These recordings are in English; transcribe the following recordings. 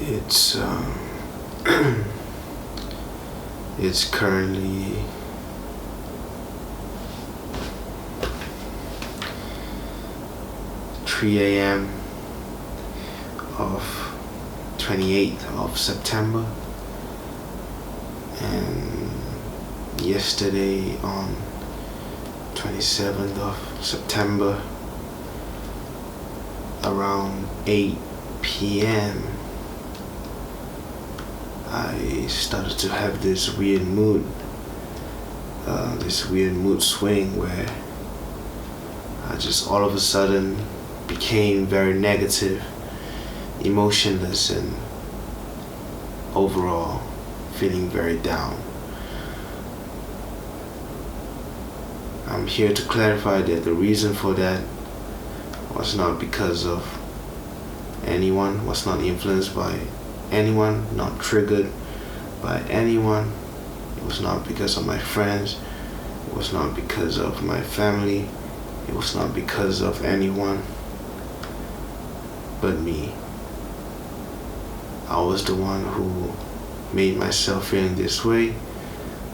It's it's currently 3 a.m. of 28th of September, and yesterday on 27th of September around 8 p.m. I started to have this weird mood swing where I just all of a sudden became very negative, emotionless, and overall feeling very down. I'm here to clarify that the reason for that was not because of anyone, was not influenced by anyone, not triggered by anyone. It was not because of my friends. It was not because of my family. It was not because of anyone but me. I was the one who made myself feeling this way.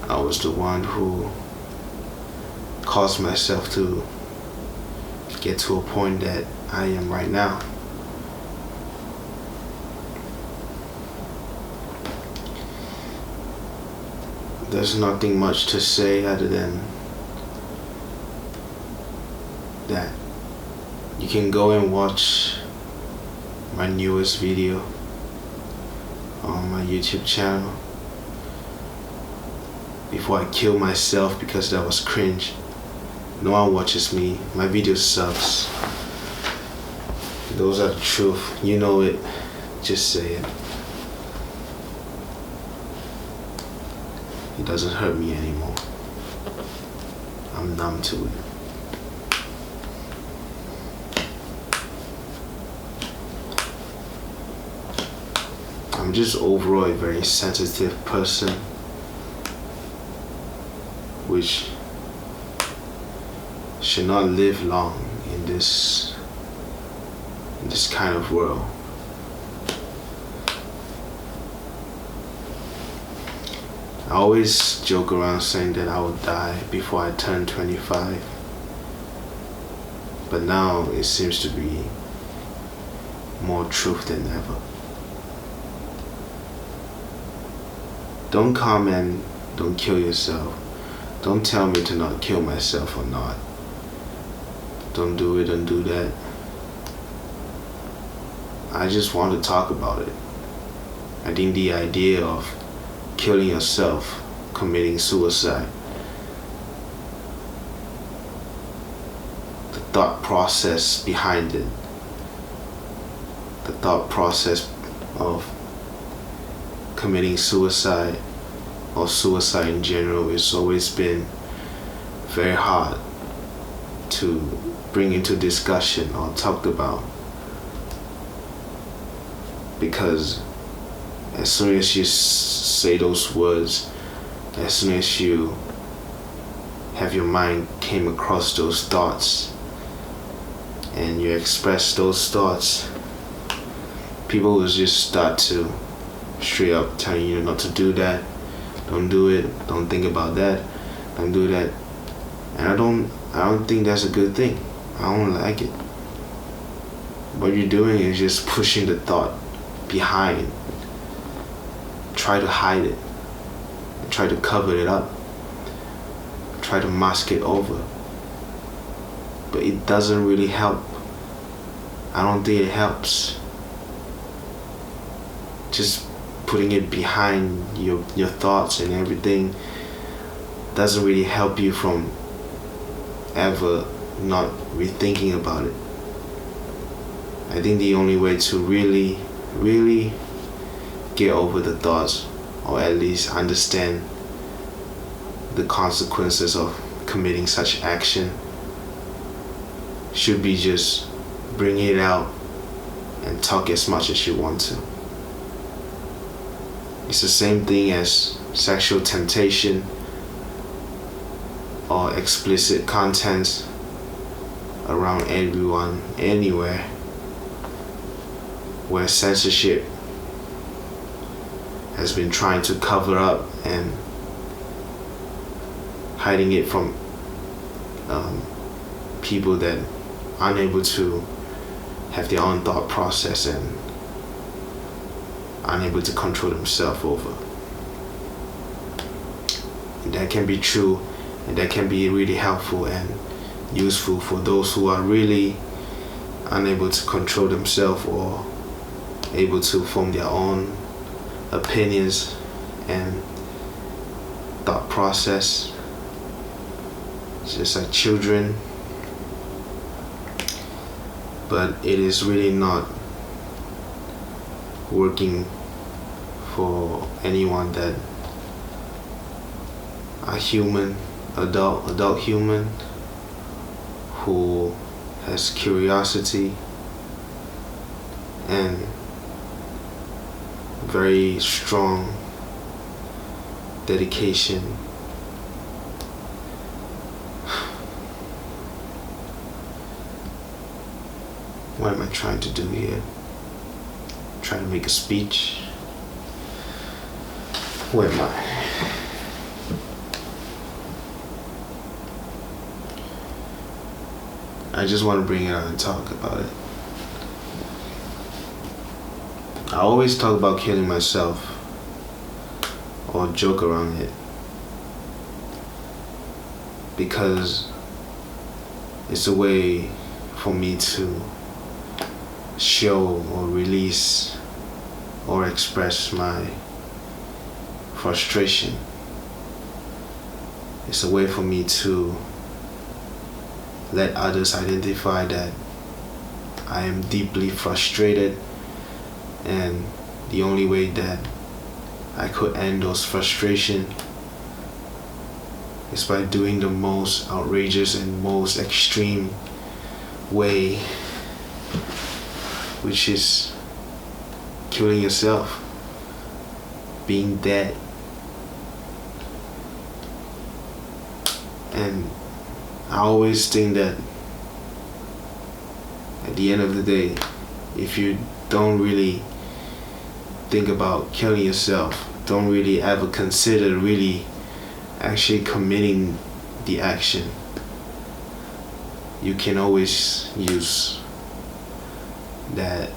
I was the one who caused myself to get to a point that I am right now. There's nothing much to say other than that you can go and watch my newest video on my YouTube channel before I kill myself because that was cringe. No one watches me. My video sucks. Those are the truth. You know it. Just say it. It doesn't hurt me anymore. I'm numb to it. I'm just overall a very sensitive person, which should not live long in this kind of world. I always joke around saying that I would die before I turn 25, but now it seems to be more truth than ever. Don't comment, don't kill yourself. Don't tell me to not kill myself or not. Don't do it, don't do that. I just want to talk about it. I think the idea of killing yourself, committing suicide, the thought process behind it, the thought process of committing suicide or suicide in general has always been very hard to bring into discussion or talked about, because as soon as you say those words, as soon as you have your mind came across those thoughts and you express those thoughts, people will just start to straight up telling you not to do that, don't do it, don't think about that, don't do that. And I don't think that's a good thing. I don't like it. What you're doing is just pushing the thought behind. Try to hide it, try to cover it up, try to mask it over, but it doesn't really help. I don't think it helps. Just putting it behind your thoughts and everything doesn't really help you from ever not rethinking about it. I think the only way to really get over the thoughts, or at least understand the consequences of committing such action, should be just bring it out and talk as much as you want to. It's the same thing as sexual temptation or explicit content around everyone, anywhere, where censorship has been trying to cover up and hiding it from people that aren't able to have their own thought process and unable to control themselves over. And that can be true, and that can be really helpful and useful for those who are really unable to control themselves or able to form their own opinions and thought process. It's just like children, but it is really not working for anyone that are human, adult human, who has curiosity and very strong dedication. What am I trying to do here? Trying to make a speech? Where am I? I just want to bring it out and talk about it. I always talk about killing myself or joke around it because it's a way for me to show or release or express my frustration. It's a way for me to let others identify that I am deeply frustrated, and the only way that I could end those frustration is by doing the most outrageous and most extreme way, which is killing yourself, being dead. And I always think that at the end of the day, if you don't really think about killing yourself, don't really ever consider really actually committing the action, you can always use that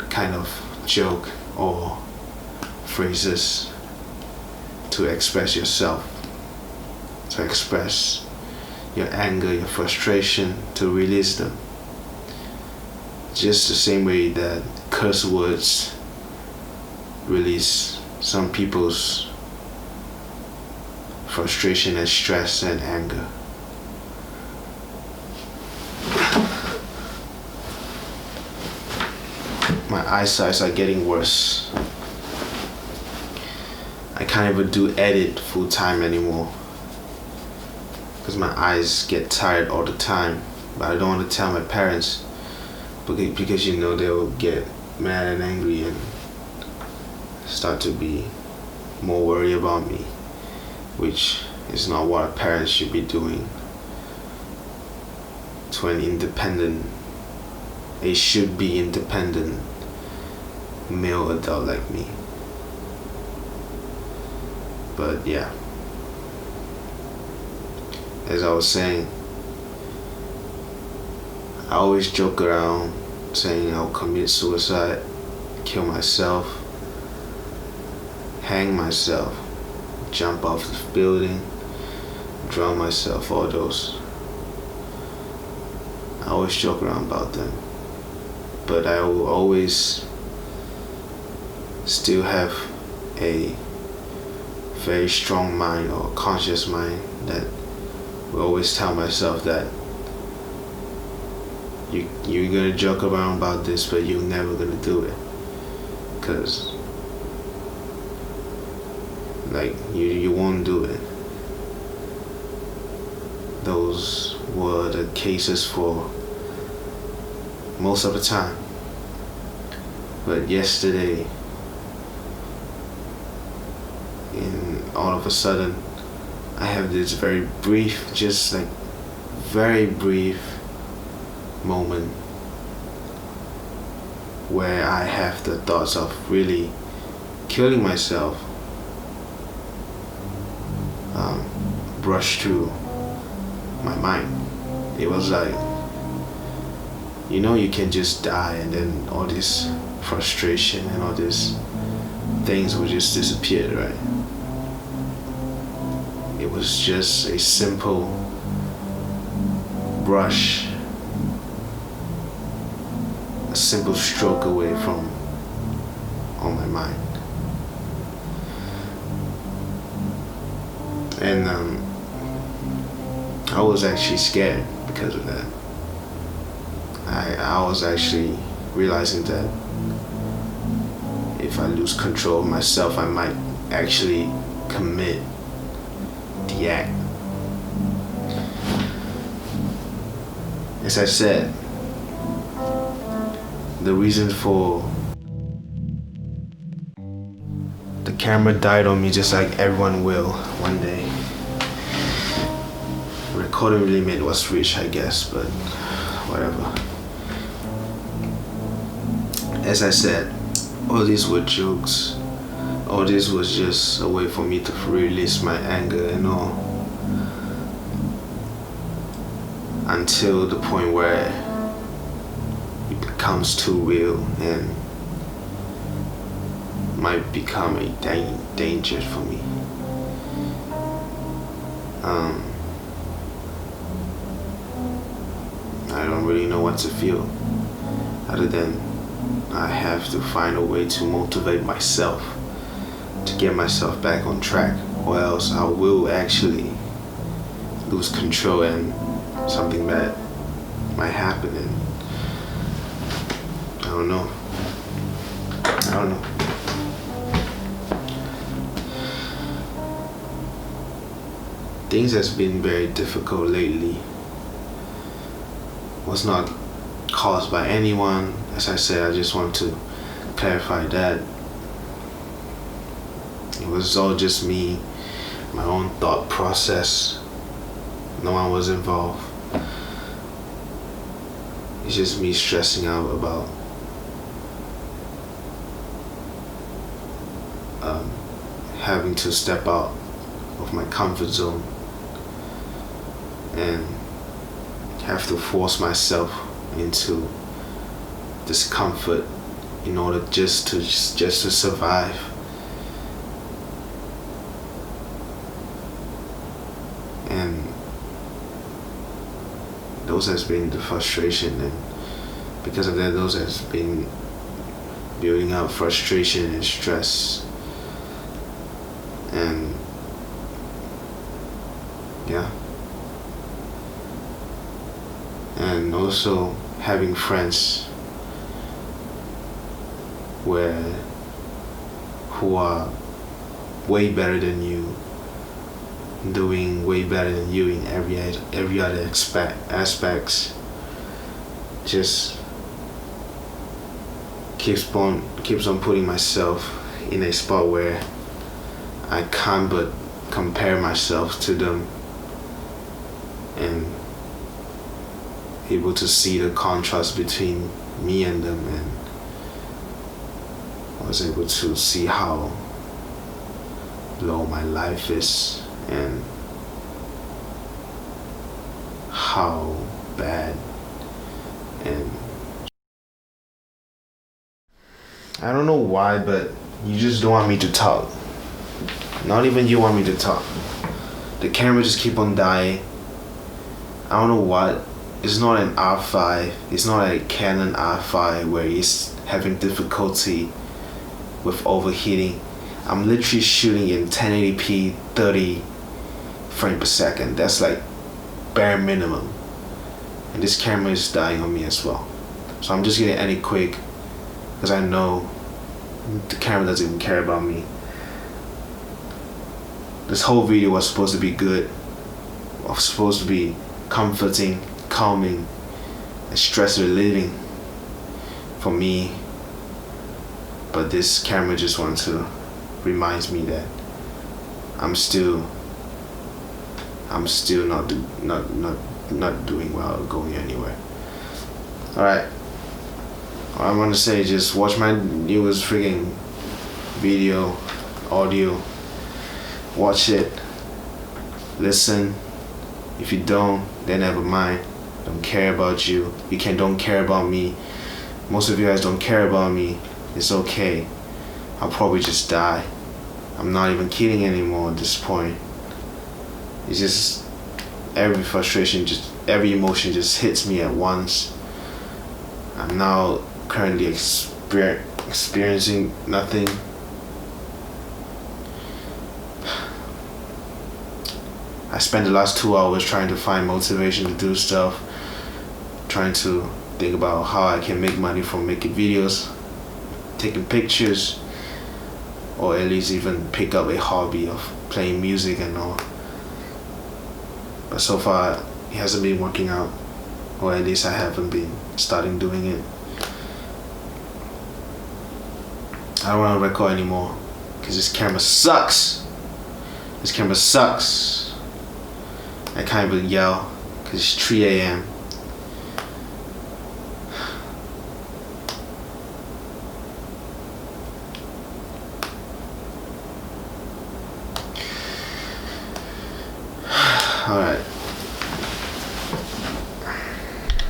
kind of joke or phrases to express yourself, to express your anger, your frustration, to release them. Just the same way that curse words release some people's frustration and stress and anger. My eyesight are getting worse. I can't even do edit full time anymore because my eyes get tired all the time. But I don't want to tell my parents because you know they'll get mad and angry and start to be more worried about me, which is not what a parent should be doing to an independent, a should be independent male adult like me. But yeah, as I was saying, I always joke around saying I'll commit suicide, kill myself, hang myself, jump off the building, drown myself, all those. I always joke around about them. But I will always still have a very strong mind or conscious mind that will always tell myself that you're gonna joke around about this, but you're never gonna do it, because like you won't do it. Those were the cases for most of the time. But yesterday, all of a sudden, I have this very brief moment where I have the thoughts of really killing myself brushed through my mind. It was like, you can just die and then all this frustration and all these things would just disappear, right? It was just a simple brush, a simple stroke away from on my mind. And I was actually scared because of that. I was actually realizing that if I lose control of myself, I might actually commit the act. As I said, the reason for the camera died on me just like everyone will one day. Recording limit was reached, I guess, but whatever. As I said, all these were jokes. All this was just a way for me to release my anger and all. Until the point where it becomes too real and might become a danger for me. I don't really know what to feel other than I have to find a way to motivate myself to get myself back on track, or else I will actually lose control and something bad might happen. And I don't know. Things has been very difficult lately. Was not caused by anyone. As I said, I just want to clarify that. It was all just me, my own thought process. No one was involved. It's just me stressing out about having to step out of my comfort zone and have to force myself into discomfort in order just to survive. And those has been the frustration, and because of that, those has been building up frustration and stress. And yeah. And also having friends who are way better than you, doing way better than you in every other aspects, just keeps on putting myself in a spot where I can't but compare myself to them and able to see the contrast between me and them, and I was able to see how low my life is and how bad. And I don't know why, but you just don't want me to talk. Not even you want me to talk. The camera just keep on dying. I don't know what. It's not an R5. It's not a Canon R5 where it's having difficulty with overheating. I'm literally shooting in 1080p 30 frames per second. That's like bare minimum. And this camera is dying on me as well. So I'm just gonna end it quick because I know the camera doesn't even care about me. This whole video was supposed to be good. Was supposed to be comforting, calming, and stress relieving for me. But this camera just wants to reminds me that I'm still not doing well or going anywhere. Alright. All I'm gonna say is just watch my newest freaking video, audio. Watch it, listen. If you don't, then never mind. Don't care about you. Don't care about me. Most of you guys don't care about me. It's okay. I'll probably just die. I'm not even kidding anymore at this point. It's just every frustration, just every emotion just hits me at once. I'm now currently experiencing nothing. I spent the last 2 hours trying to find motivation to do stuff, trying to think about how I can make money from making videos, taking pictures, or at least even pick up a hobby of playing music and all. But so far, it hasn't been working out, or at least I haven't been starting doing it. I don't want to record anymore, because this camera sucks. This camera sucks. I can't even yell, because it's 3 a.m. Alright.